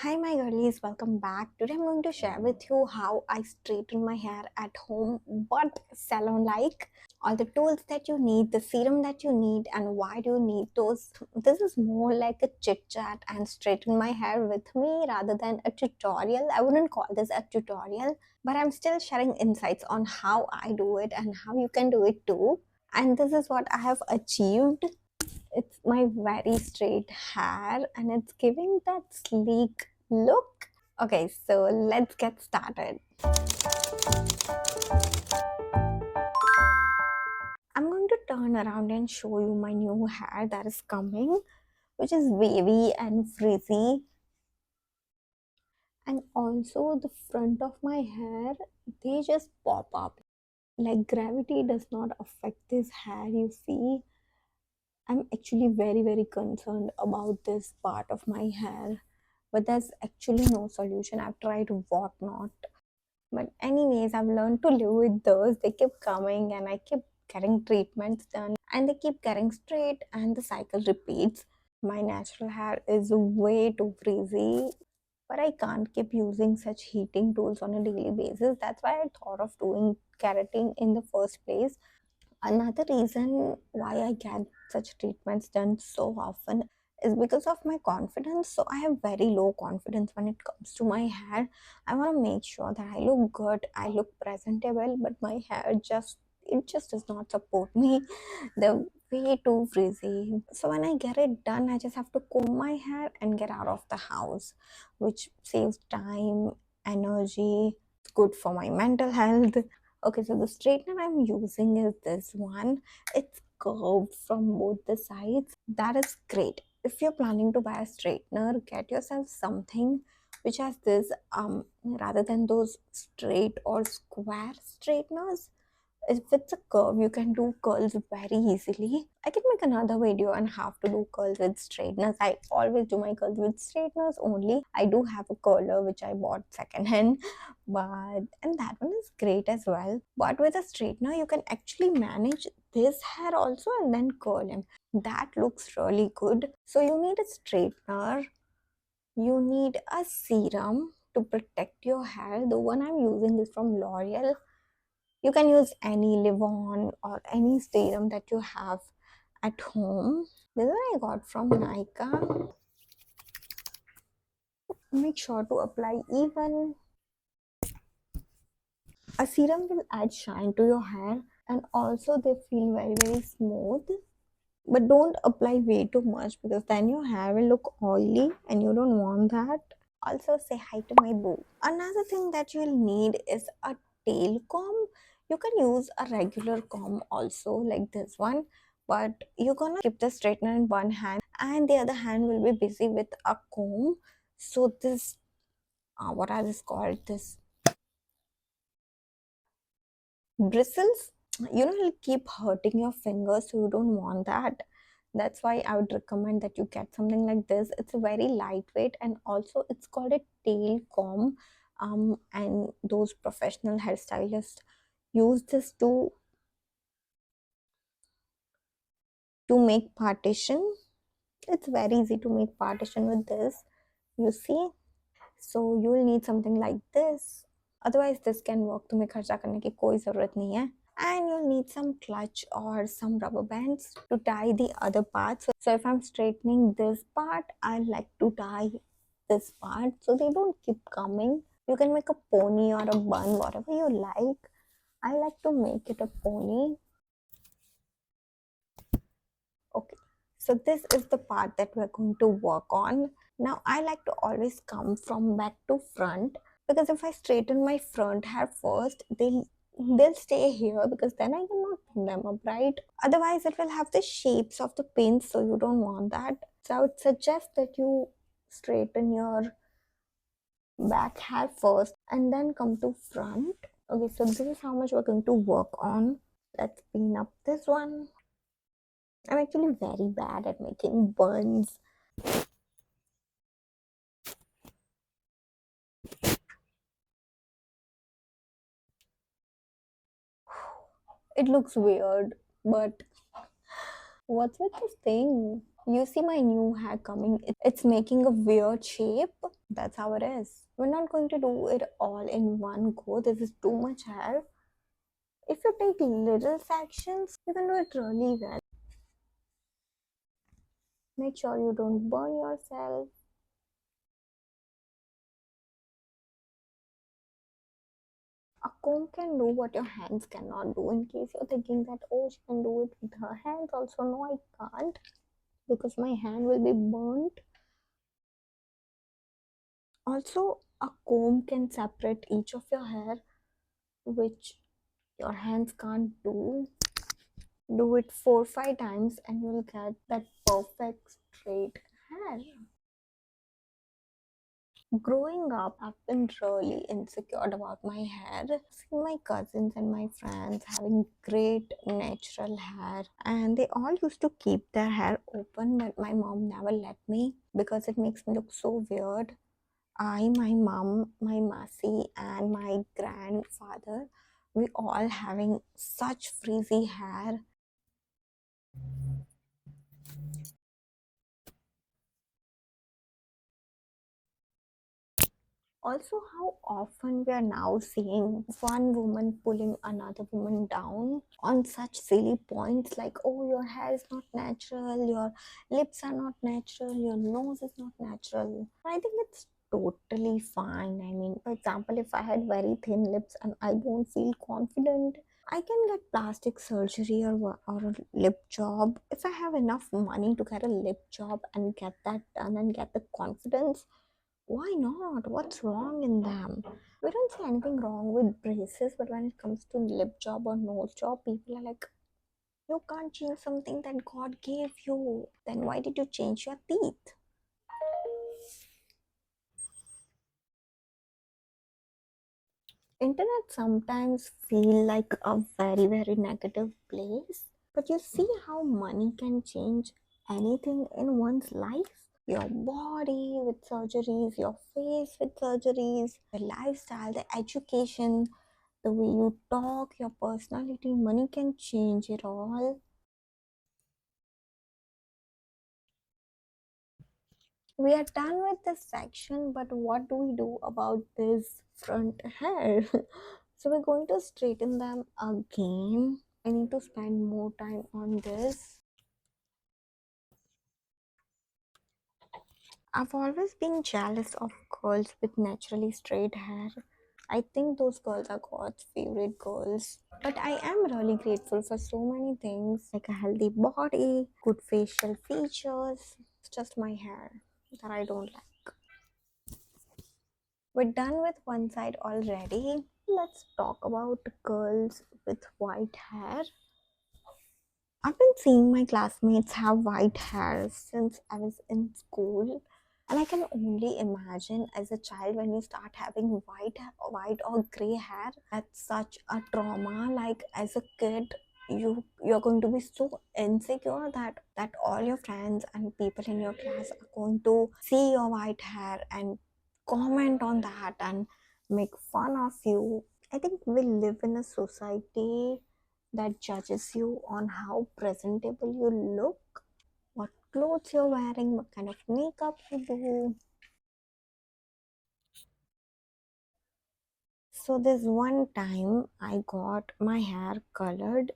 Hi, my girlies, welcome back. Today I'm going to share with you how I straighten my hair at home, but salon like. All the tools that you need, the serum that you need, and why do you need those. This is more like a chit chat and straighten my hair with me rather than a tutorial. I wouldn't call this a tutorial, but I'm still sharing insights on how I do it and how you can do it too. And this is what I have achieved. It's my very straight hair and it's giving that sleek look. Okay, so let's get started. I'm going to turn around and show you my new hair that is coming, which is wavy and frizzy. And also the front of my hair, they just pop up. Like gravity does not affect this hair, you see. I'm actually very concerned about this part of my hair, but there's actually no solution. I've tried whatnot, but anyways, I've learned to live with those. They keep coming and I keep getting treatments done and they keep getting straight and the cycle repeats. My natural hair is way too frizzy, but I can't keep using such heating tools on a daily basis. That's why I thought of doing keratin in the first place. Another reason why I get such treatments done so often is because of my confidence. So I have very low confidence when it comes to my hair. I want to make sure that I look good, I look presentable, but my hair just does not support me. They're way too frizzy. So when I get it done, I just have to comb my hair and get out of the house, which saves time, energy. It's good for my mental health. Okay, so the straightener I'm using is this one. It's curved from both the sides. That is great. If you're planning to buy a straightener, get yourself something which has this rather than those straight or square straighteners. If it's a curve, you can do curls very easily. I can make another video on how to do curls with straighteners. I always do my curls with straighteners only. I do have a curler which I bought secondhand, but and that one is great as well. But with a straightener, you can actually manage this hair also and then curl him. That looks really good. So you need a straightener. You need a serum to protect your hair. The one I'm using is from L'Oreal. You can use any Livon or any serum that you have at home. This one I got from Nika. Make sure to apply even. A serum will add shine to your hair and also they feel very smooth. But don't apply way too much because then your hair will look oily and you don't want that. Also say hi to my boo. Another thing that you'll need is a tail comb. You can use a regular comb also like this one, but you're gonna keep the straightener in one hand and the other hand will be busy with a comb. So this what are this called, this bristles, it'll keep hurting your fingers, so you don't want that. That's why I would recommend that you get something like this. It's a very lightweight and also it's called a tail comb. And those professional hairstylists use this to make partition. It's very easy to make partition with this, you see. So you will need something like this. Otherwise this can work. तुम्हें खर्चा करने की कोई जरूरत नहीं है. And you'll need some clutch or some rubber bands to tie the other part. So if I'm straightening this part, I like to tie this part so they don't keep coming. You can make a pony or a bun, whatever you like. I like to make it a pony. Okay, so this is the part that we're going to work on. Now I like to always come from back to front because if I straighten my front hair first, they'll stay here because then I cannot pin them up, right? Otherwise it will have the shapes of the pins, so you don't want that. So I would suggest that you straighten your back hair first and then come to front. Okay, so this is how much we're going to work on. Let's pin up this one. I'm actually very bad at making buns. It looks weird, but what's with this thing? You see my new hair coming. It's making a weird shape. That's how it is. We're not going to do it all in one go. This is too much hair. If you take little sections, you can do it really well. Make sure you don't burn yourself. A comb can do what your hands cannot do. In case you're thinking that, oh, she can do it with her hands also. No, I can't because my hand will be burnt. Also, a comb can separate each of your hair, which your hands can't do. Do it 4 5 times and you'll get that perfect straight hair. Growing up, I've been really insecure about my hair. Seeing my cousins and my friends having great natural hair, and they all used to keep their hair open, but my mom never let me because it makes me look so weird. My mom, my masi, and my grandfather, we all having such frizzy hair. Also, how often we are now seeing one woman pulling another woman down on such silly points like, oh, your hair is not natural, your lips are not natural, your nose is not natural. I think it's totally fine. I mean, for example, if I had very thin lips and I don't feel confident, I can get plastic surgery or a lip job. If I have enough money to get a lip job and get that done and get the confidence, why not? What's wrong in them? We don't see anything wrong with braces, but when it comes to lip job or nose job, people are like, you can't change something that God gave you. Then why did you change your teeth? Internet sometimes feel like a very negative place, but you see how money can change anything in one's life. Your body with surgeries, your face with surgeries, the lifestyle, the education, the way you talk, your personality, money can change it all. We are done with this section, but what do we do about this front hair? So we're going to straighten them again. I need to spend more time on this. I've always been jealous of girls with naturally straight hair. I think those girls are God's favorite girls. But I am really grateful for so many things like a healthy body, good facial features. It's just my hair that I don't like. We're done with one side already. Let's talk about girls with white hair. I've been seeing my classmates have white hair since I was in school, and I can only imagine as a child when you start having white or gray hair. That's such a trauma. Like as a kid, you're going to be so insecure that all your friends and people in your class are going to see your white hair and comment on that and make fun of you. I think we live in a society that judges you on how presentable you look, what clothes you're wearing, what kind of makeup you do. So, this one time I got my hair colored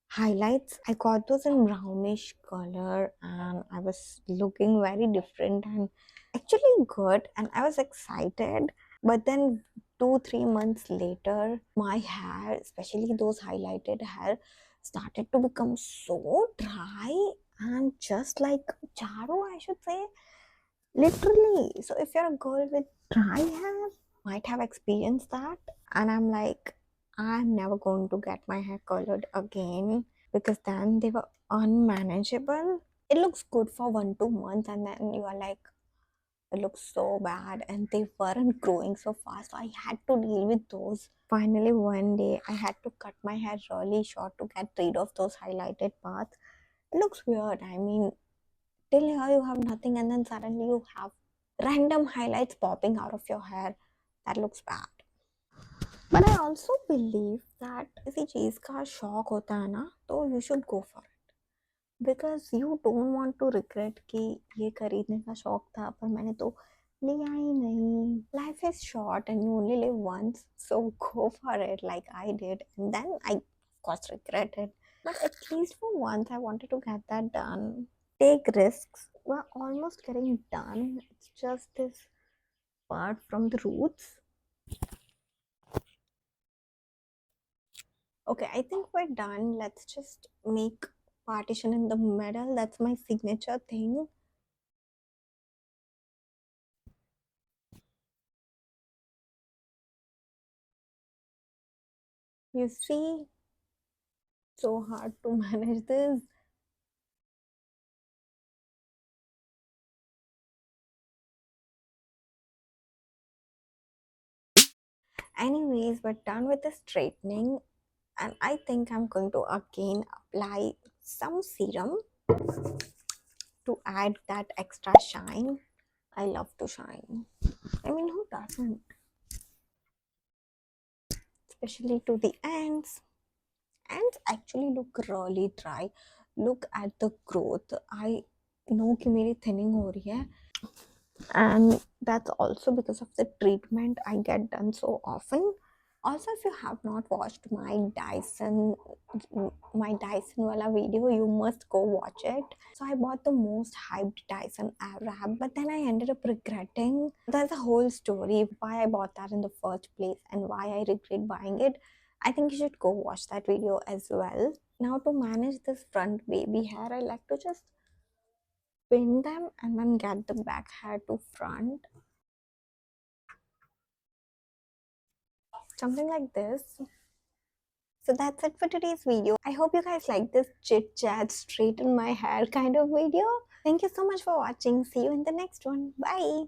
highlights. I got those in brownish color, and I was looking very different and actually good, and I was excited. But then 2 3 months later, my hair, especially those highlighted hair, started to become so dry and just like Charo, I should say. Literally. So if you're a girl with dry hair, might have experienced that. And I'm like, I'm never going to get my hair colored again because then they were unmanageable. It looks good for 1 2 months and then you are like, it looks so bad and they weren't growing so fast. So I had to deal with those. Finally, one day I had to cut my hair really short to get rid of those highlighted parts. It looks weird. I mean, till here you have nothing and then suddenly you have random highlights popping out of your hair. That looks bad. But I also believe that किसी चीज का शौक होता है ना तो you should go for it. Because you don't want to regret कि ये खरीदने का शौक था पर मैंने तो लिया ही नहीं. Life is short and you only live once, so go for it like I did and then I of course regret it, but at least for once I wanted to get that done. Take risks. We're almost getting done. It's just this part from the roots. Okay, I think we're done. Let's just make partition in the middle. That's my signature thing. You see, so hard to manage this. Anyways, we're done with the straightening, and I think I'm going to again apply some serum to add that extra shine. I love to shine. I mean, who doesn't? Especially to the ends. Ends actually look really dry. Look at the growth. I know कि मेरी thinning हो रही है, and that's also because of the treatment I get done so often. Also, if you have not watched my Dyson wala video, you must go watch it. So I bought the most hyped Dyson Airwrap, but then I ended up regretting. There's a whole story why I bought that in the first place and why I regret buying it. I think you should go watch that video as well. Now, to manage this front baby hair, I like to just pin them and then get the back hair to front, something like this. So that's it for today's video. I hope you guys like this chit chat, straighten my hair kind of video. Thank you so much for watching. See you in the next one. Bye.